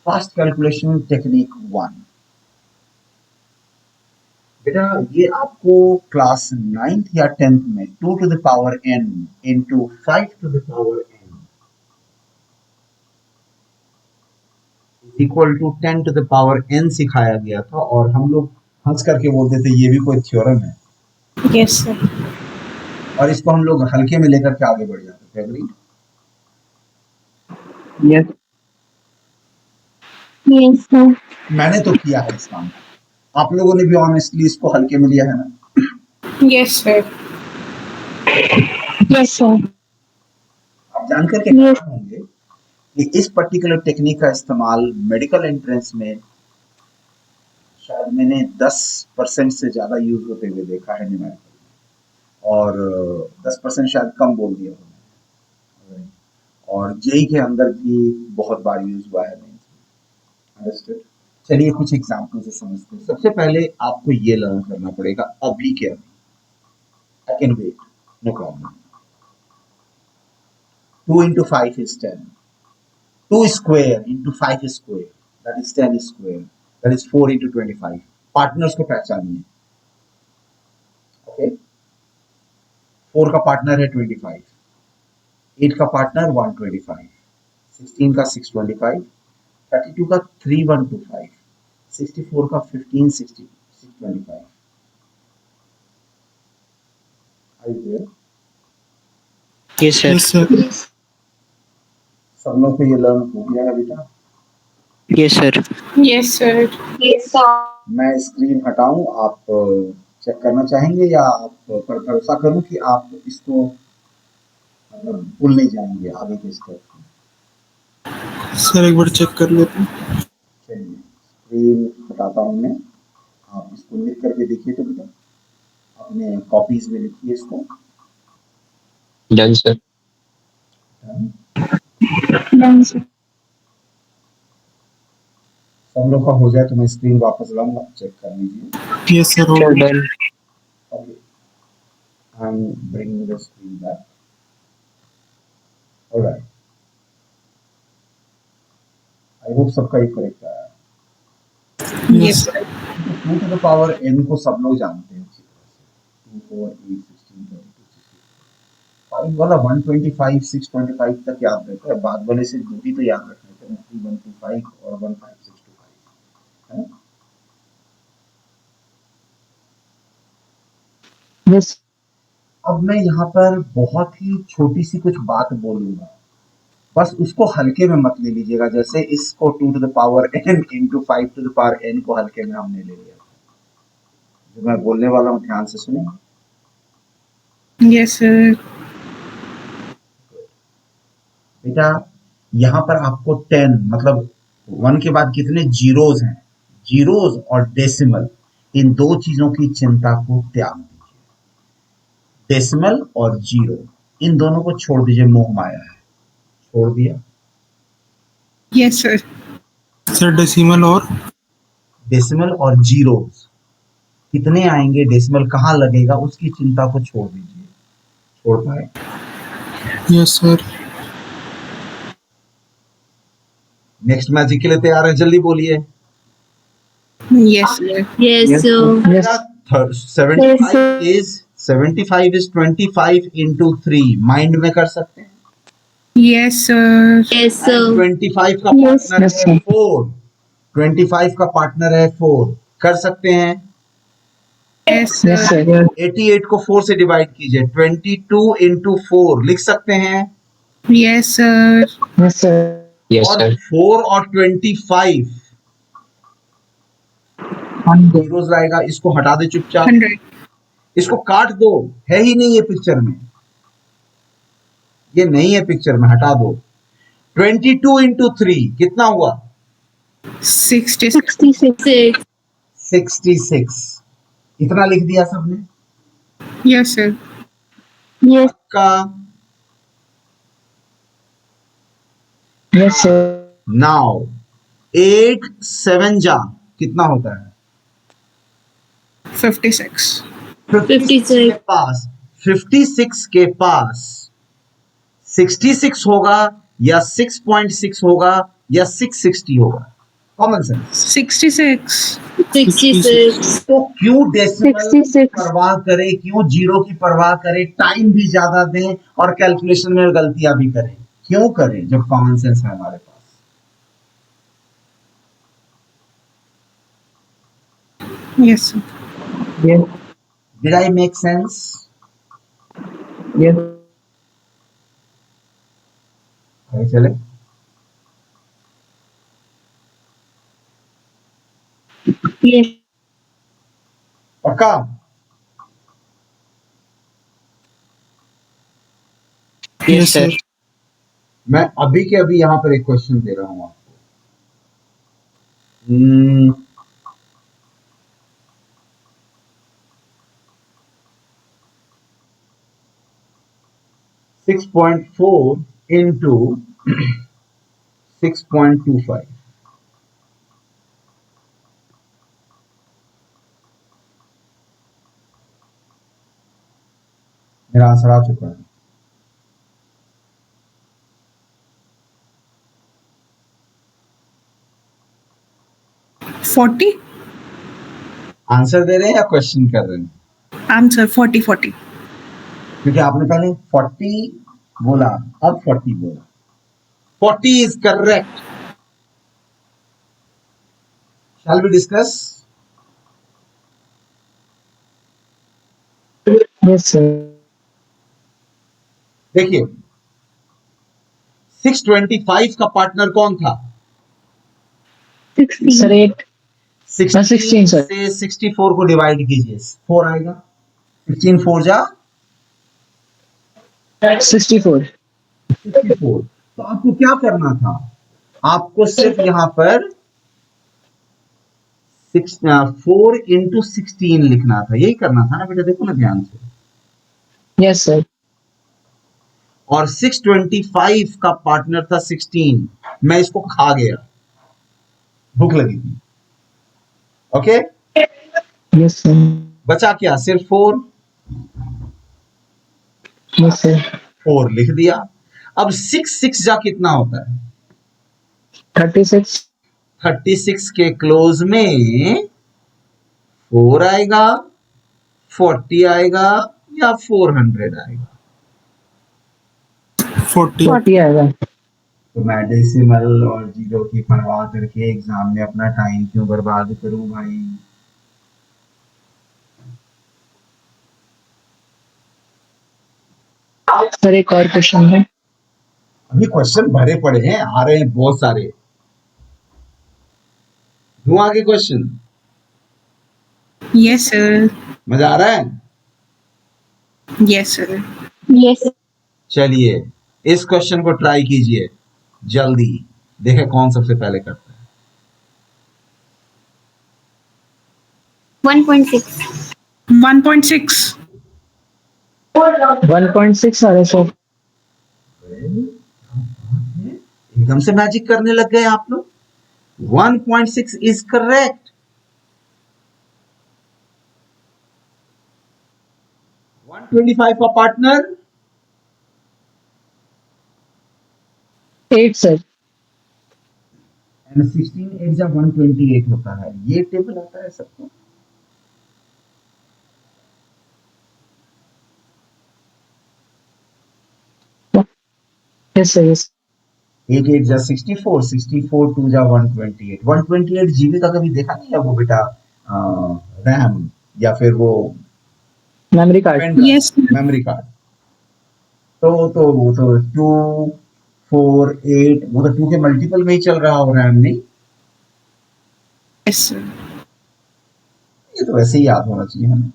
Fast calculation technique 1। बेटा ये आपको क्लास 9th या 10th में 2 to the power n into 5 to the power n equal to 10 to the power n सिखाया गया था, और हम लोग हंस करके बोलते थे ये भी कोई थ्योरम है। Yes sir. और इसको हम लोग हल्के में लेकर के आगे बढ़ जाते थे। एग्री? Yes yes sir. मैंने तो किया है इस काम को, आप लोगों ने भी ऑनेस्टली इसको हल्के में लिया है ना? Yes sir. Yes sir. आप जानकर के हैरान होंगे कि इस पर्टिकुलर टेक्निक का इस्तेमाल मेडिकल एंट्रेंस में शायद मैंने 10% से ज्यादा यूज होते हुए देखा है न्यूमेरिकल, और 10% शायद कम बोल दिया मैंने, और जेई के अंदर भी बहुत बार यूज हुआ है। अंडरस्टूड? चलिए कुछ एग्जाम्पल से समझते हैं। सबसे पहले आपको ये लर्न करना पड़ेगा अभी के अभी। I can wait, no problem. 2 into 5 is 10. 2 square into 5 square, that is 10 square, that is 4 into 25. Partners को पहचानिए। ओके, 4 का पार्टनर है 25, 8 का पार्टनर 125, 16 का 625, 32 का 3125, 64 का 1560, 625। Are you there? Yes, sir. Yes sir. सब लोग को ये लर्न हो गया है बेटा? Yes, sir. Yes sir. Yes sir. मैं स्क्रीन हटाऊं, आप चेक करना चाहेंगे, या आप पर भरोसा करूं कि आप इसको मतलब भूल नहीं जाएंगे आगे के स्टेप में? सर एक बार चेक कर लेते हैं। चलिए स्क्रीन हटाता हूं मैं, आप इसको लिख करके देखिए तो बेटा, अपने कॉपीज में लिखिए इसको। Done, sir. Done sir. सब लोग का हो जाए तो मैं स्क्रीन वापस लाऊंगा, चेक कर लीजिए। Yes sir. Sir, done. Okay, I'm bringing the screen back. All right. I hope सबका ही करेक्ट आया। Yes sir. 2 to the power n को सब लोग जानते हैं अच्छी तरह से। 2 4 8 16 32 65 वाला 125 625 तक याद रहता है, बाद वाले से दूरी तो याद रखना है, 3125 और 15625, है ना? यस। अब मैं यहाँ पर बहुत ही छोटी सी कुछ बात बोलूंगा, बस उसको हल्के में मत ले लीजिएगा। जैसे इसको 2 to the power n into 5 to the power n को हल्के में हमने ले लिया। जो मैं बोलने वाला हूँ ध्यान से सुने। Yes sir. बेटा यहाँ पर आपको 10 मतलब 1 के बाद कितने जीरोज हैं, जीरोज और डेसिमल, इन दो चीजों की चिंता को त्याग दीजिए। डेसिमल और जीरो, इन दोनों को छोड़ दीजिए, मोह माया है। छोड़ दिया? Yes sir. सर डेसिमल और जीरोज कितने आएंगे, डेसिमल कहाँ लगेगा, उसकी चिंता को छोड़ दीजिए। छोड़ पाए? Yes sir. नेक्स्ट मैजिक के लिए तैयार है? जल्दी बोलिए। Yes sir. Yes sir. 75 is 25 into 3, mind में कर सकते हैं? Yes sir. Yes sir. 25 का पार्टनर है 4, 25 का पार्टनर है 4, कर सकते हैं? Yes sir. 88 को 4 से डिवाइड कीजिए, 22 into 4 लिख सकते हैं? Yes sir. Yes sir. Yes, और sir. 4 और 25 जीरोस लाएगा, इसको हटा दे चुपचाप, 100। इसको काट दो, है ही नहीं ये पिक्चर में, ये नहीं है पिक्चर में, हटा दो। 22 into 3 कितना हुआ? 66। 66। इतना लिख दिया सबने? Yes sir. यस। का यस सर। नाउ 8 7 जा कितना होता है? 56। 56 के पास 56 के पास 66 होगा या 6.6 होगा या 660 होगा? Common sense. 66. 66. तो क्यों डेसिमल 66. परवाह करें, क्यों जीरो की परवाह करें, टाइम भी ज्यादा दें और कैलकुलेशन में गलतियां भी करें, क्यों करें जब कॉमन सेंस है हमारे पास? Yes, sir. Yes. Did I make sense? Yes. आगे चले। Yes. पक्का? Yes, sir. मैं अभी के अभी यहां पर एक क्वेश्चन दे रहा हूं आपको। 6.4 into 6.25। मेरा आंसर आ चुका है। Forty. आंसर दे रहे हैं या क्वेश्चन कर रहे हैं? Answer 40. क्योंकि आपने पहले 40 बोला, अब 40 बोला। 40 is correct. Shall we discuss? Yes, sir. देखिए 625 का पार्टनर कौन था? 16. Sir, 8. 16 sir. से 64 को डिवाइड कीजिए, 4 आएगा। 16 4 जा 64. 64। तो आपको क्या करना था? आपको सिर्फ यहां पर 4 इंटू 16 लिखना था, यही करना था ना बेटा, देखो ना ध्यान से। Yes, sir. और 625 का पार्टनर था 16, मैं इसको खा गया, भूख लगी थी। Okay, Yes, sir. बचा क्या? सिर्फ 4। Yes, sir. 4 लिख दिया। अब 6 जा कितना होता है? 36. 36 के क्लोज में 4 आएगा, 40 आएगा या 400 आएगा? 40. 40 आएगा. तो मैं डेसिमल और जीरो की परवाह करके एग्जाम में अपना टाइम क्यों बर्बाद करूं भाई? सर एक और क्वेश्चन है. अभी क्वेश्चन भरे पड़े हैं, आ रहे हैं बहुत सारे। दूं आगे क्वेश्चन? Yes, sir. मजा आ रहा है? Yes, sir. Yes. चलिए इस क्वेश्चन को ट्राई कीजिए जल्दी, देखें कौन सबसे पहले करता है। 1.6. 1.6. 1.6 आ रहा है सर. एकदम से मैजिक करने लग गए आप लोग। 1.6 इज करेक्ट। 125 का पार्टनर 8 सर. एंड 16 8 जा 128 होता है। ये टेबल आता है सबको? Yes, sir. Yes. 8 8 जा 64, 64 2 जा 128। 128 जीबी का कभी देखा नहीं है वो बेटा? रैम या फिर वो Memory card. Yes, sir. Memory card. तो वो तो 2 4 8, वो तो 2 के मल्टीपल में ही चल रहा हो रैम, नहीं? Yes, sir. ये तो वैसे ही याद होना चाहिए हमें।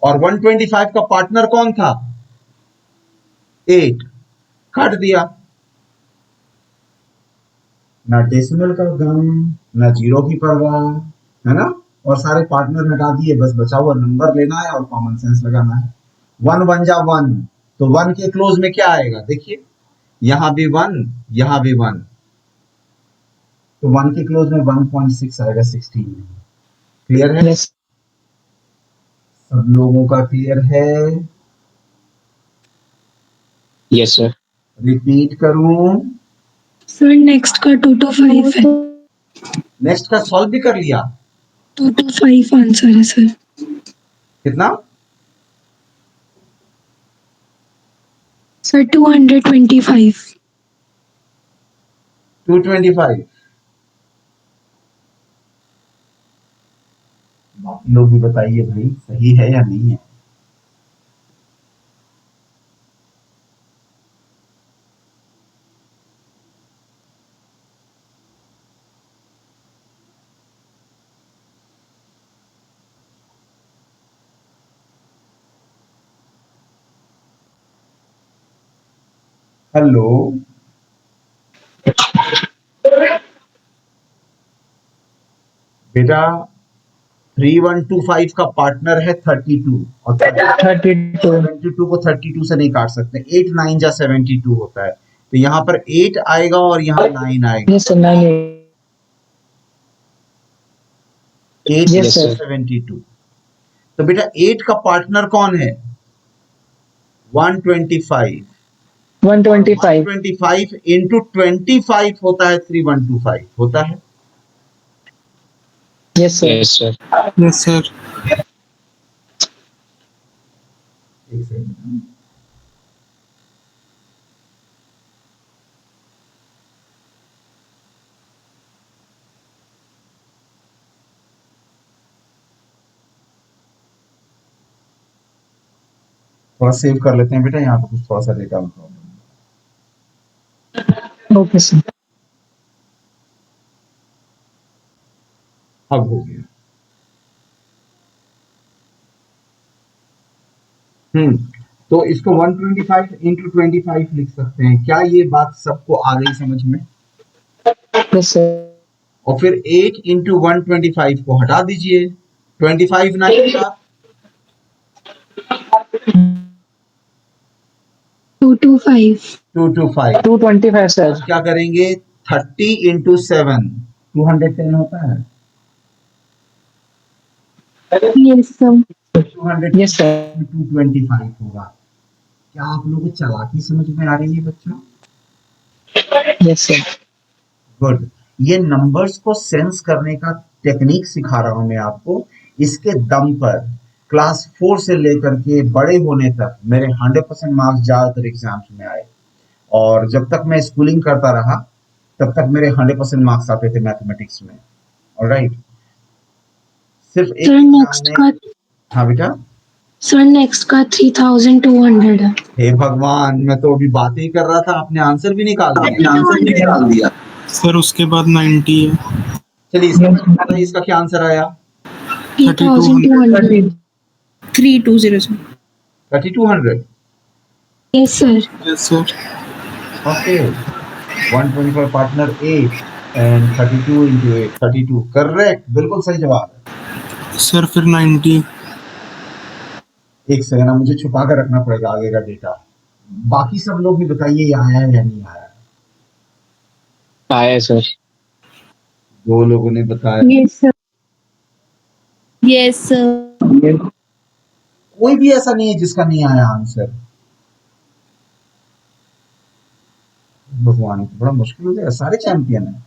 और 125 का पार्टनर कौन था? 8। काट दिया, ना डेसिमल का गम, ना जीरो की परवाह, है ना? और सारे पार्टनर हटा दिए, बस बचा हुआ नंबर लेना है और कॉमन सेंस लगाना है। 1 1 जा 1, तो 1 के क्लोज में क्या आएगा? देखिए यहां भी 1, यहां भी 1, तो 1 के क्लोज में 1.6 आएगा 16 में। क्लियर है? Yes. सब लोगों का क्लियर है? Yes, sir. रिपीट करूं? सर नेक्स्ट का 2 to 5 है। नेक्स्ट का सॉल्व भी कर लिया? 2 to 5 आंसर है सर। कितना? सर 225। 225। बाकी लोग भी बताइए भाई, सही है या नहीं है? हेलो, बेटा 3125 का पार्टनर है 32 और 32 72 को 32 से नहीं काट सकते। 8 9 जा 72 होता है, तो यहाँ पर 8 आएगा और यहाँ 9 आएगा। yes sir 9 8 yes sir 72। तो बेटा 8 का पार्टनर कौन है? 125। 125 125 इंटू 25 होता है 3125 होता है। yes sir Yes, sir. Yes, sir. एक सेकंड। थोड़ा सेव कर लेते हैं बेटा, यहाँ पर कुछ थोड़ा सा डेटा में प्रॉब्लम है। okay sir अब हो गया। तो इसको 125 इंटू 25 लिख सकते हैं। क्या ये बात सबको आ गई समझ में? yes sir और फिर 8 इंटू 125 को हटा दीजिए, 25 9 का 225। 225। 225 sir क्या करेंगे? 30 इंटू 7 210 होता है। Yes sir. 200 yes sir 225 होगा। क्या आप लोगों को चालाकी समझ में आ रही है बच्चों? yes sir good. ये नंबर्स को सेंस करने का टेक्निक सिखा रहा हूं मैं आपको। इसके दम पर क्लास 4 से लेकर के बड़े होने तक मेरे 100% मार्क्स ज्यादातर एग्जाम्स में आए, और जब तक मैं स्कूलिंग करता रहा तब तक मेरे 100% मार्क्स आते थे मैथमेटिक्स में। ऑलराइट, सिर्फ एक सर एग्जाम नेक्स्ट में। का हाँ बेटा। सर नेक्स्ट का 3200 है। हे भगवान, मैं तो अभी बातें ही कर रहा था, आपने आंसर भी निकाल दिया। सर उसके बाद 90 है। चलिए इसका बताइए, इसका क्या आंसर आया? 3200। 3200. 3200। Yes sir. Yes, sir. Okay. 125 partner 8 and 32 into 8 32 correct, बिल्कुल सही जवाब है। सर फिर 90. एक सेकंड, मुझे छुपा कर रखना पड़ेगा आगे का डेटा। बाकी सब लोग भी बताइए ये आया है या नहीं आया। आया सर। 2 लोगों ने बताया। Yes sir. Yes sir. कोई भी ऐसा नहीं है जिसका नहीं आया आंसर। भगवान, बड़ा मुश्किल हो जाएगा, सारे चैंपियन है।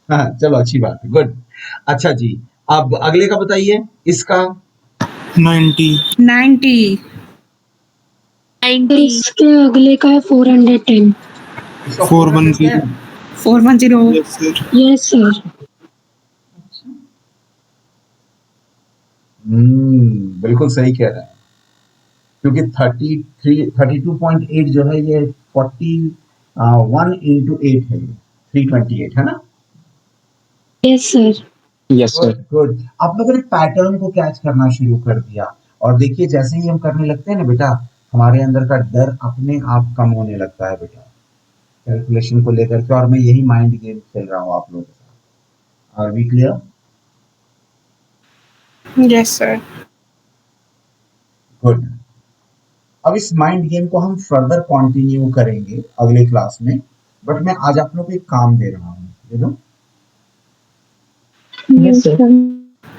हाँ चलो, अच्छी बात है, गुड। अच्छा जी, अब अगले का बताइए। इसका 90. 90. सर इसके अगले का है 410। इसका 410. 410. Yes, sir. Yes sir. बिल्कुल सही कह रहे हैं, क्योंकि 32.8 जो है ये 41 इंटू 8 है, ये 328 है ना। Yes sir. Yes, sir. Good. आप लोगों ने पैटर्न को कैच करना शुरू कर दिया, और देखिए जैसे ही हम करने लगते हैं ना बेटा, हमारे अंदर का डर अपने आप कम होने लगता है बेटा, कैलकुलेशन को लेकर के। और मैं यही माइंड गेम खेल रहा हूँ आप लोगों के साथ। Are we clear? Yes, sir. Good. अब इस माइंड गेम को हम फर्दर कंटिन्यू करेंगे अगले क्लास में, बट मैं आज आप लोगों को एक काम दे रहा हूँ, you know. yes sir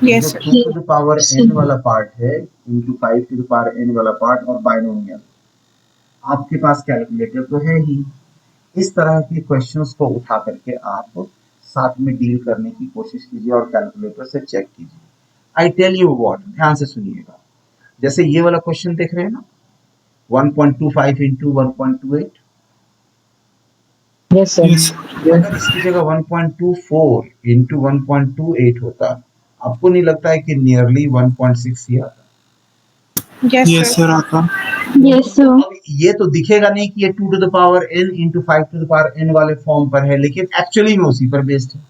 Yes, जो sir. 2 to the power n वाला पार्ट है, into 5 to the power n वाला पार्ट और बाइनोमियल, आपके पास कैलकुलेटर तो है ही। इस तरह के क्वेश्चंस को उठा करके आप साथ में डील करने की कोशिश कीजिए और कैलकुलेटर से चेक कीजिए। आई टेल यू व्हाट, ध्यान से सुनिएगा। जैसे ये वाला क्वेश्चन देख रहे हैं ना, 1.25 इंटू 1.28, Yes, sir. Yes. अगर इसकी जगह 1.24 इंटू 1.28 होता, आपको नहीं लगता है कि नियरली 1.6 ही आता? Yes, Yes, sir. sir, आता. Yes, sir. अब ये तो दिखेगा नहीं कि ये 2 to the power n into 5 to the power n वाले फॉर्म पर है, लेकिन एक्चुअली में उसी पर बेस्ड है।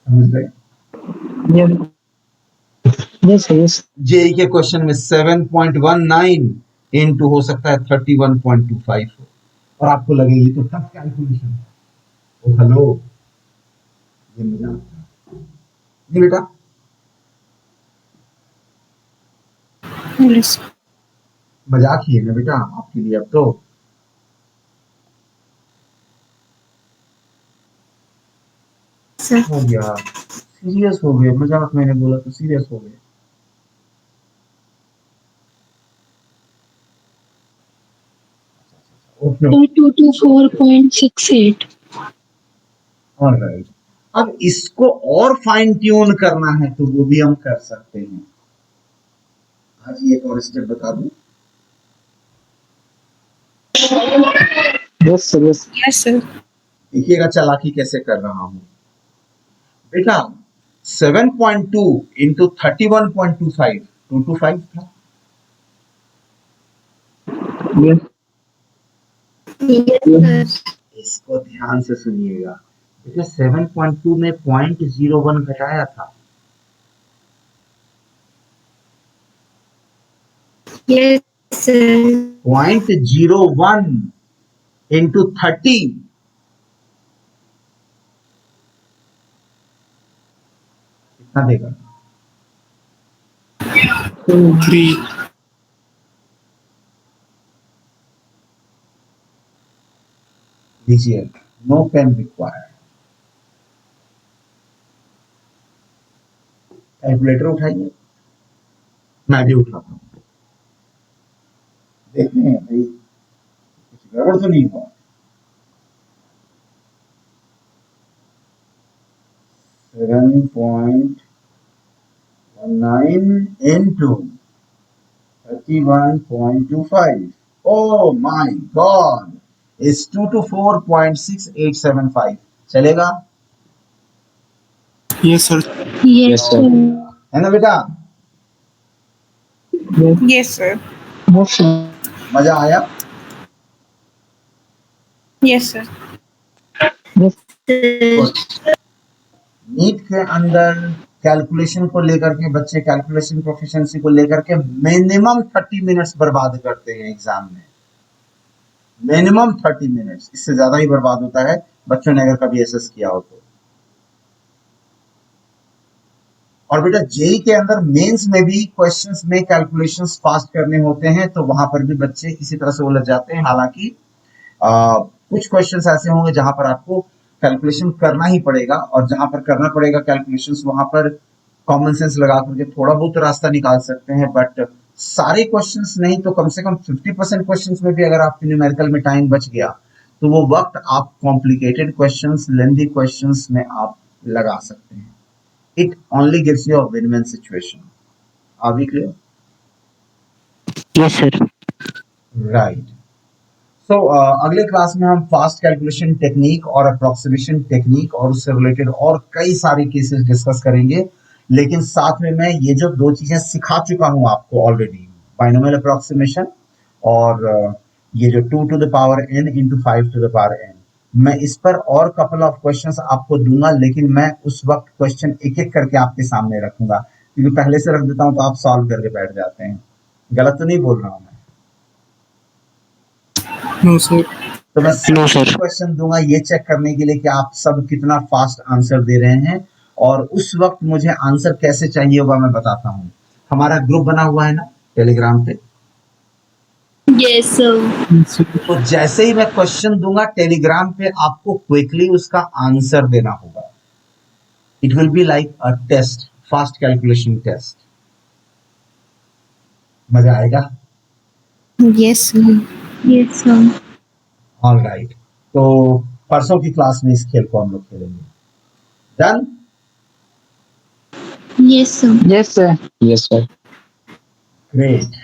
समझ गए? Yes. Yes, sir. Yes. JEE के क्वेश्चन में 7.19 इंटू हो सकता है 31.25 हो, और आपको लगे ये तो टफ कैलकुलेशन है। ओ हेलो, ये मजाक था। नहीं बेटा, Yes. मजाक ही है ना बेटा आपके लिए। अब तो Sir. हो गया, सीरियस हो गए। मजाक मैंने बोला तो सीरियस हो गए। ओके, 224.68. ऑलराइट। अब इसको और फाइन ट्यून करना है तो वो भी हम कर सकते हैं। आज ये एक और स्टेप बता दूं। Yes, sir. Yes. Yes, sir. देखिएगा चालाकी कैसे कर रहा हूं बेटा। 7.2 इंटू 31.25, 225 था। Yes. Yes, sir. इसको ध्यान से सुनिएगा बेटा, 7.2 में 0.01 घटाया था। Yes, sir. 0.01 इंटू 30, कितना देगा? 3. लीजिए, नो पेन रिक्वायर्ड। कैलकुलेटर उठाइए, मैं भी उठाता हूँ। देखते हैं भाई कुछ गड़बड़ तो नहीं हुआ। 7.19 into 31.25. Oh my God! It's 224.6875. चलेगा? Yes, sir. Yes, Yes, sir. sir. है ना बेटा? Yes. Yes, sir. Yes, sir. मजा आया? Yes, sir. Yes. नीट के अंदर कैलकुलेशन को लेकर के बच्चे कैलकुलेशन प्रोफिशिएंसी को लेकर के मिनिमम 30 मिनट्स बर्बाद करते हैं एग्जाम में। मिनिमम 30 मिनट्स, इससे ज्यादा ही बर्बाद होता है बच्चों ने अगर कभी एसएस किया हो तो। और बेटा जेई के अंदर मेंस में भी क्वेश्चंस में कैलकुलेशंस फास्ट करने होते हैं, तो वहां पर भी बच्चे इसी तरह से उलझ जाते हैं। हालांकि कुछ क्वेश्चंस ऐसे होंगे जहां पर आपको कैलकुलेशन करना ही पड़ेगा, और जहां पर करना पड़ेगा कैलकुलेशंस वहां पर कॉमन सेंस लगा करके थोड़ा बहुत रास्ता निकाल सकते हैं, बट सारे क्वेश्चंस नहीं तो कम से कम 50% क्वेश्चंस में भी अगर आपके न्यूमेरिकल में टाइम बच गया तो वो वक्त आप कॉम्प्लिकेटेड क्वेश्चंस, लेंथी क्वेश्चंस में आप लगा सकते हैं। It only gives you a win win situation. Are we clear? Yes, sir. Right. So अगले क्लास में हम फास्ट कैलकुलेशन टेक्निक और अप्रोक्सीमेशन टेक्निक और उससे रिलेटेड और कई सारे केसेस डिस्कस करेंगे, लेकिन साथ में मैं ये जो दो चीजें सिखा चुका हूं आपको ऑलरेडी, बाइनोमियल अप्रोक्सीमेशन और ये जो 2 to the power n into 5 to the power n, मैं इस पर और कपल ऑफ क्वेश्चंस आपको दूंगा, लेकिन मैं उस वक्त क्वेश्चन एक एक करके आपके सामने रखूंगा, क्योंकि पहले से रख देता हूं तो आप सॉल्व करके बैठ जाते हैं। गलत तो नहीं बोल रहा हूं मैं? No, sir. तो मैं No, sir. क्वेश्चन दूंगा ये चेक करने के लिए कि आप सब कितना फास्ट आंसर दे रहे हैं, और उस वक्त मुझे आंसर कैसे चाहिए होगा मैं बताता हूँ। हमारा ग्रुप बना हुआ है ना टेलीग्राम पे, Yes, sir. Yes, sir. तो जैसे ही मैं क्वेश्चन दूंगा टेलीग्राम पे आपको क्विकली उसका आंसर देना होगा। It will be like a test, fast calculation test. मजा आएगा। Yes, sir. Yes, sir. All right, तो परसों की क्लास में इस खेल को हम लोग खेलेंगे। Done. Yes, sir. Yes, sir. Yes, sir. Great.